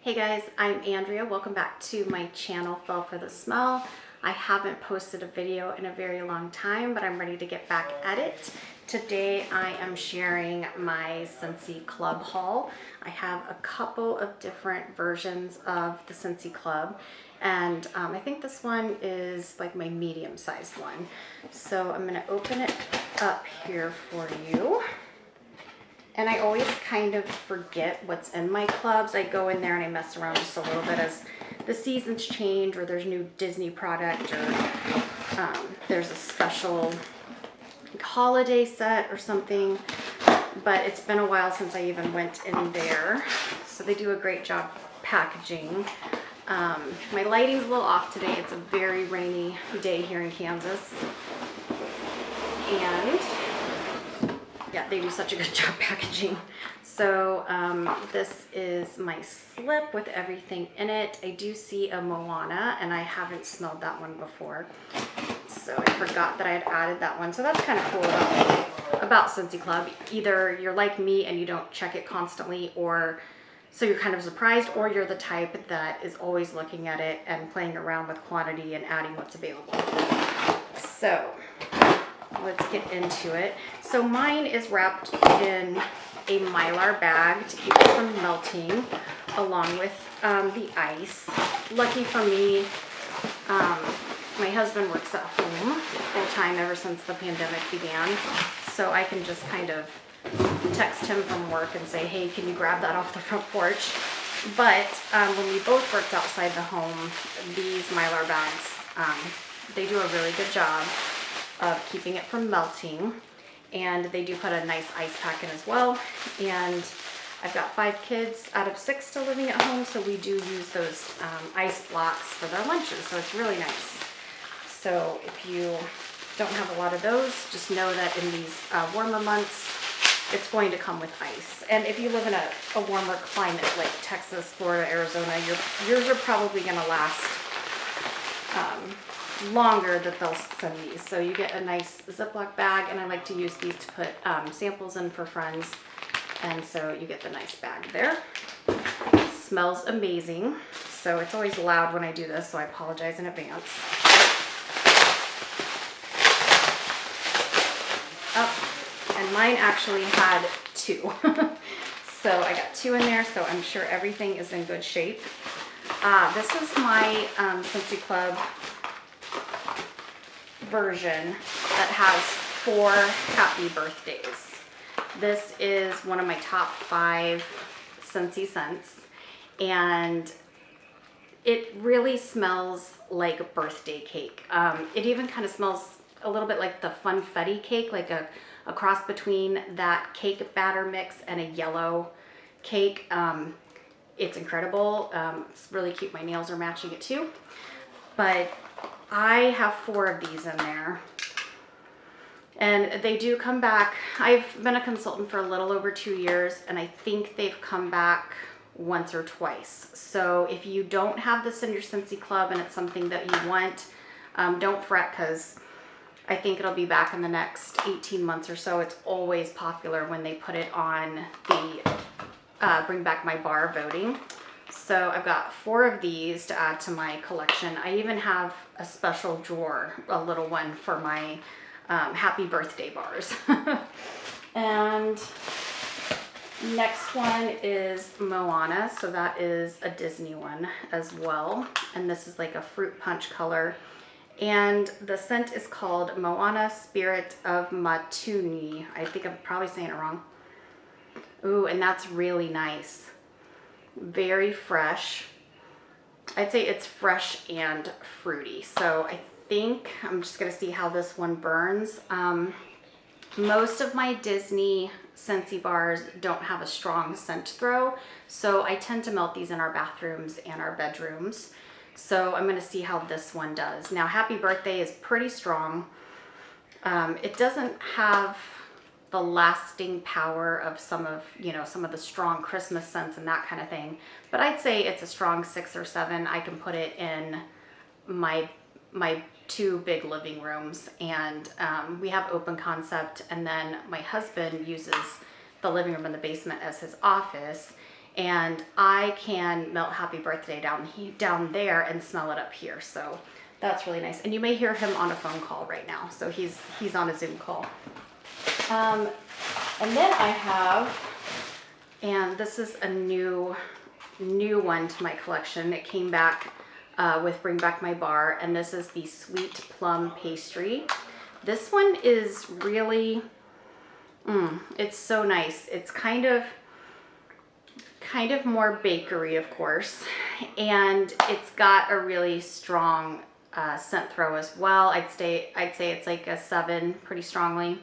Hey guys, I'm Andrea. Welcome back to my channel, Fell for the Smell. I haven't posted a video in a very long time, but I'm ready to get back at it. Today I am sharing my Scentsy Club haul. I have a couple of different versions of the Scentsy Club, and I think this one is like my medium-sized one. So I'm gonna open it up here for you. And I always kind of forget what's in my clubs. I go in there and I mess around just a little bit as the seasons change, or there's new Disney product, or there's a special holiday set or something. But it's been a while since I even went in there. So they do a great job packaging. My lighting's a little off today. It's a very rainy day here in Kansas. And yeah, they do such a good job packaging. So this is my slip with everything in it. I do see a Moana, and I haven't smelled that one before. So I forgot that I had added that one. So that's kind of cool about Scentsy Club. Either you're like me and you don't check it constantly, or so you're kind of surprised, or you're the type that is always looking at it and playing around with quantity and adding what's available. So let's get into it. So mine is wrapped in a Mylar bag to keep it from melting, along with the ice. Lucky for me, my husband works at home full time ever since the pandemic began, so I can just kind of text him from work and say, hey, can you grab that off the front porch? But when we both worked outside the home, these Mylar bags, they do a really good job of keeping it from melting, and they do put a nice ice pack in as well. And I've got 5 kids out of 6 still living at home, so we do use those ice blocks for their lunches, so it's really nice. So if you don't have a lot of those, just know that in these warmer months, it's going to come with ice. And if you live in a warmer climate like Texas, Florida, Arizona, yours are probably going to last longer that they'll send these. So you get a nice Ziploc bag, and I like to use these to put samples in for friends, and so you get the nice bag there. Smells amazing. So it's always loud when I do this, so I apologize in advance. Oh, and mine actually had 2. So I got 2 in there, so I'm sure everything is in good shape. This is my Scentsy Club version that has 4 happy birthdays. This is one of my top 5 Scentsy scents, and it really smells like birthday cake. It even kind of smells a little bit like the funfetti cake, like a cross between that cake batter mix and a yellow cake. It's incredible. It's really cute. My nails are matching it too. But I have 4 of these in there, and they do come back. I've been a consultant for a little over 2 years, and I think they've come back once or twice. So if you don't have this in your Scentsy Club and it's something that you want, don't fret, because I think it'll be back in the next 18 months or so. It's always popular when they put it on the Bring Back My Bar voting. So I've got 4 of these to add to my collection. I even have a special drawer, a little one for my happy birthday bars. And next one is Moana. So that is a Disney one as well. And this is like a fruit punch color. And the scent is called Moana Spirit of Matuni. I think I'm probably saying it wrong. Ooh, and that's really nice. Very fresh. I'd say it's fresh and fruity. So I think I'm just gonna see how this one burns. Most of my Disney Scentsy bars don't have a strong scent throw, so I tend to melt these in our bathrooms and our bedrooms. So I'm gonna see how this one does. Now, Happy Birthday is pretty strong. It doesn't have the lasting power of some of the strong Christmas scents and that kind of thing, but I'd say it's a strong 6 or 7. I can put it in my 2 big living rooms, and we have open concept, and then my husband uses the living room and the basement as his office, and I can melt Happy Birthday down there and smell it up here. So that's really nice. And you may hear him on a phone call right now. So he's on a Zoom call. And then I have, and this is a new one to my collection. It came back with Bring Back My Bar, and this is the Sweet Plum Pastry. This one is really, it's so nice. It's kind of more bakery, of course, and it's got a really strong scent throw as well. I'd say it's like a 7 pretty strongly,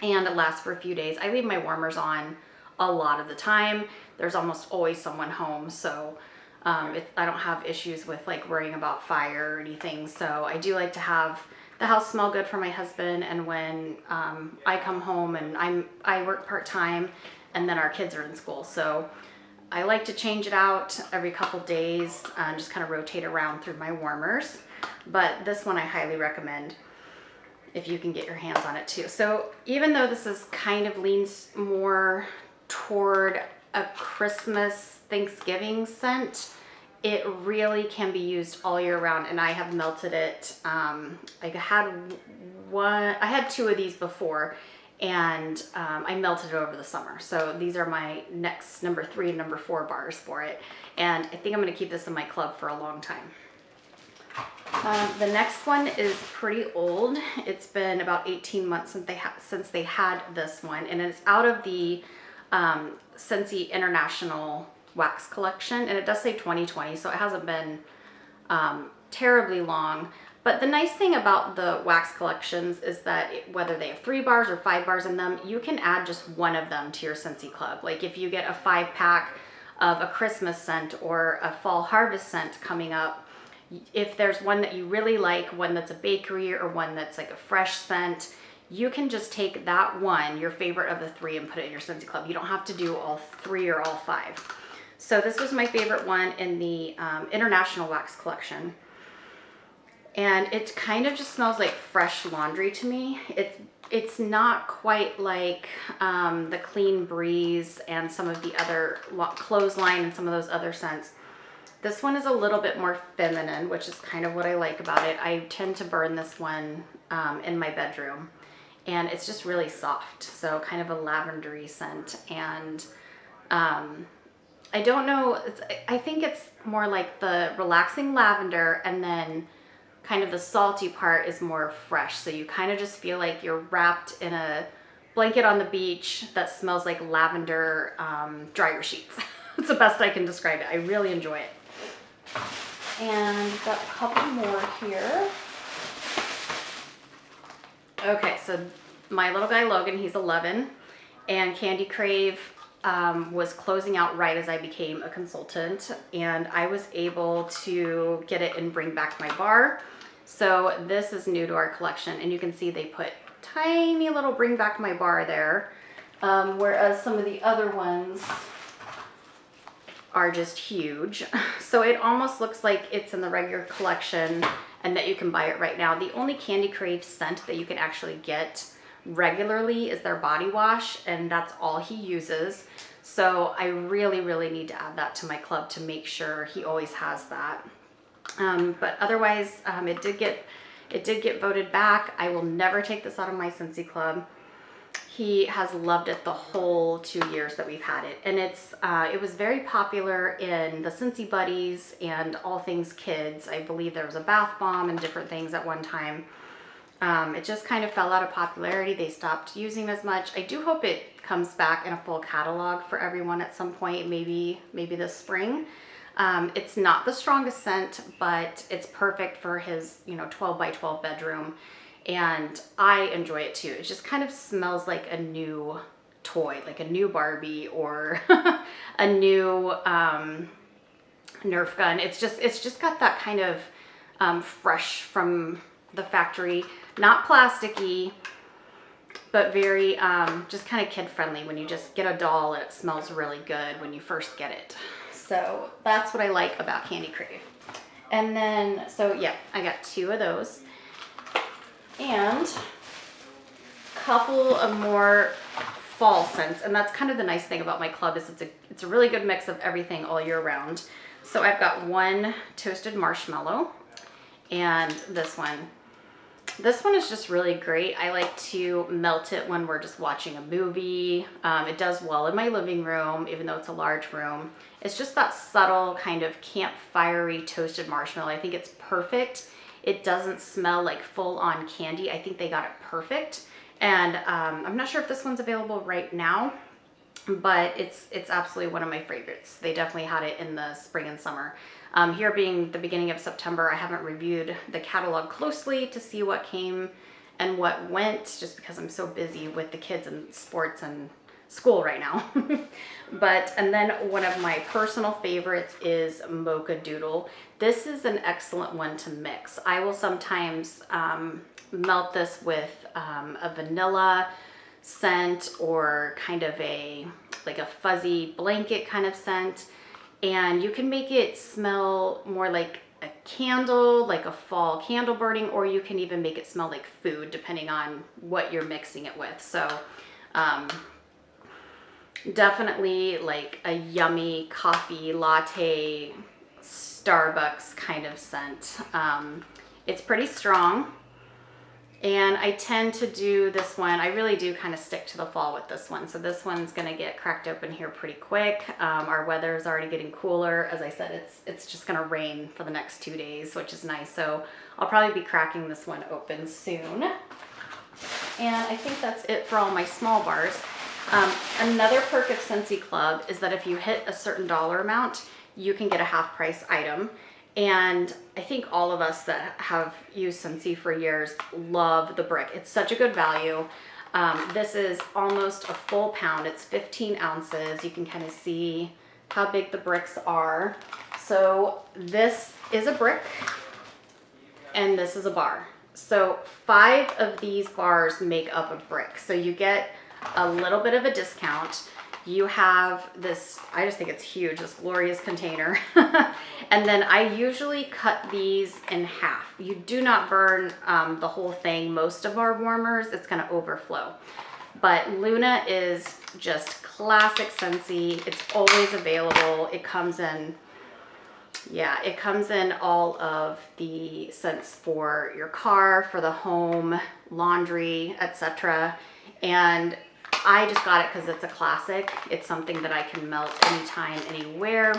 and it lasts for a few days. I leave my warmers on a lot of the time. There's almost always someone home, so I don't have issues with like worrying about fire or anything. So I do like to have the house smell good for my husband, and when I come home, and I work part-time, and then our kids are in school, so I like to change it out every couple days and just kind of rotate around through my warmers. But this one I highly recommend if you can get your hands on it too. So even though this is kind of leans more toward a Christmas, Thanksgiving scent, it really can be used all year round, and I have melted it. I had 2 of these before, and I melted it over the summer. So these are my next number 3 and number 4 bars for it, and I think I'm going to keep this in my club for a long time. The next one is pretty old. It's been about 18 months since they had this one, and it's out of the Scentsy International Wax Collection, and it does say 2020, so it hasn't been terribly long. But the nice thing about the wax collections is that whether they have 3 bars or 5 bars in them, you can add just one of them to your Scentsy Club. Like if you get a 5-pack of a Christmas scent or a fall harvest scent coming up, if there's one that you really like, one that's a bakery or one that's like a fresh scent, you can just take that one, your favorite of the 3, and put it in your Scentsy Club. You don't have to do all 3 or all 5. So this was my favorite one in the International Wax Collection. And it kind of just smells like fresh laundry to me. It's not quite like the Clean Breeze and some of the other Clothesline and some of those other scents. This one is a little bit more feminine, which is kind of what I like about it. I tend to burn this one in my bedroom, and it's just really soft. So kind of a lavendery scent. And I don't know, I think it's more like the relaxing lavender, and then kind of the salty part is more fresh. So you kind of just feel like you're wrapped in a blanket on the beach that smells like lavender dryer sheets. It's the best I can describe it. I really enjoy it. And got a couple more here. Okay, so my little guy Logan, he's 11, and Candy Crave was closing out right as I became a consultant, and I was able to get it and Bring Back My Bar. So this is new to our collection, and you can see they put tiny little Bring Back My Bar there, whereas some of the other ones are just huge. So it almost looks like it's in the regular collection and that you can buy it right now. The only Candy Crave scent that you can actually get regularly is their body wash, and that's all he uses. So I really, really need to add that to my club to make sure he always has that. But otherwise, it did get voted back. I will never take this out of my Scentsy Club. He has loved it the whole 2 years that we've had it, and it was very popular in the Scentsy Buddies and All Things Kids. I believe there was a bath bomb and different things at one time. It just kind of fell out of popularity. They stopped using as much. I do hope it comes back in a full catalog for everyone at some point, maybe this spring. It's not the strongest scent, but it's perfect for his 12 by 12 bedroom. And I enjoy it too. It just kind of smells like a new toy, like a new Barbie or a new Nerf gun. It's just got that kind of fresh from the factory, not plasticky, but very just kind of kid friendly. When you just get a doll, it smells really good when you first get it. So that's what I like about Candy Crave. And then, so yeah, I got 2 of those. And a couple of more fall scents. And that's kind of the nice thing about my club is it's a really good mix of everything all year round. So I've got one toasted marshmallow and this one. This one is just really great. I like to melt it when we're just watching a movie. It does well in my living room, even though it's a large room. It's just that subtle kind of campfire-y toasted marshmallow. I think it's perfect. It doesn't smell like full-on candy. I think they got it perfect. And I'm not sure if this one's available right now, but it's absolutely one of my favorites. They definitely had it in the spring and summer. Here being the beginning of September, I haven't reviewed the catalog closely to see what came and what went, just because I'm so busy with the kids and sports and school right now. And then one of my personal favorites is Mocha Doodle. This is an excellent one to mix. I will sometimes melt this with a vanilla scent or kind of like a fuzzy blanket kind of scent. And you can make it smell more like a candle, like a fall candle burning, or you can even make it smell like food, depending on what you're mixing it with. So definitely like a yummy coffee latte, Starbucks kind of scent. It's pretty strong. And I tend to do this one, I really do kind of stick to the fall with this one. So this one's gonna get cracked open here pretty quick. Our weather is already getting cooler. As I said, it's just gonna rain for the next 2 days, which is nice. So I'll probably be cracking this one open soon. And I think that's it for all my small bars. Another perk of Scentsy Club is that if you hit a certain dollar amount, you can get a half price item. And I think all of us that have used Scentsy for years love the brick. It's such a good value. This is almost a full pound. It's 15 ounces. You can kind of see how big the bricks are. So this is a brick and this is a bar. So 5 of these bars make up a brick. So you get a little bit of a discount. You have this, I just think it's huge, this glorious container. And then I usually cut these in half. You do not burn the whole thing. Most of our warmers, it's gonna overflow. But Luna is just classic Scentsy. It's always available. It comes in, yeah, it comes in all of the scents for your car, for the home, laundry, etc. And I just got it because it's a classic. It's something that I can melt anytime, anywhere.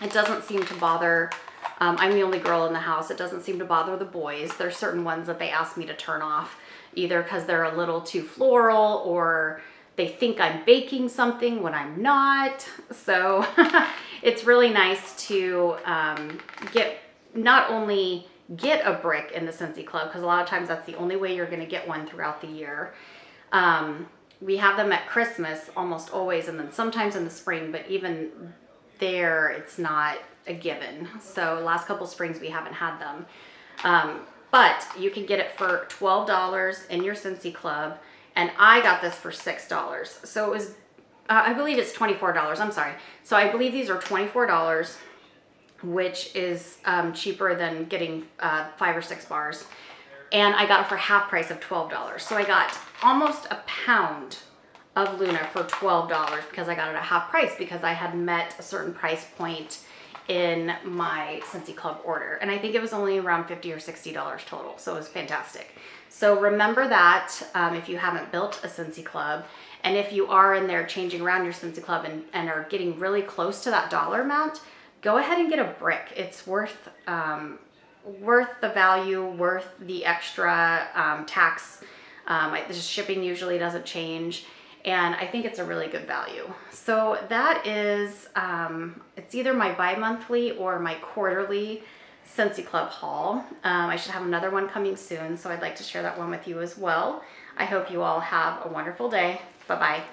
It doesn't seem to bother, I'm the only girl in the house. It doesn't seem to bother the boys. There's certain ones that they ask me to turn off, either because they're a little too floral or they think I'm baking something when I'm not. So it's really nice to not only get a brick in the Scentsy Club, because a lot of times that's the only way you're gonna get one throughout the year. We have them at Christmas almost always, and then sometimes in the spring, but even there, it's not a given. So last couple springs, we haven't had them. But you can get it for $12 in your Scentsy Club, and I got this for $6. So it was, I believe it's $24, I'm sorry. So I believe these are $24, which is cheaper than getting 5 or 6 bars. And I got it for half price of $12. So I got almost a pound of Luna for $12 because I got it at half price because I had met a certain price point in my Scentsy Club order. And I think it was only around $50 or $60 total. So it was fantastic. So remember that if you haven't built a Scentsy Club, and if you are in there changing around your Scentsy Club and are getting really close to that dollar amount, go ahead and get a brick. It's worth the value, worth the extra tax. The shipping usually doesn't change, and I think it's a really good value. So that is, it's either my bi-monthly or my quarterly Scentsy Club haul. I should have another one coming soon, so I'd like to share that one with you as well. I hope you all have a wonderful day. Bye-bye.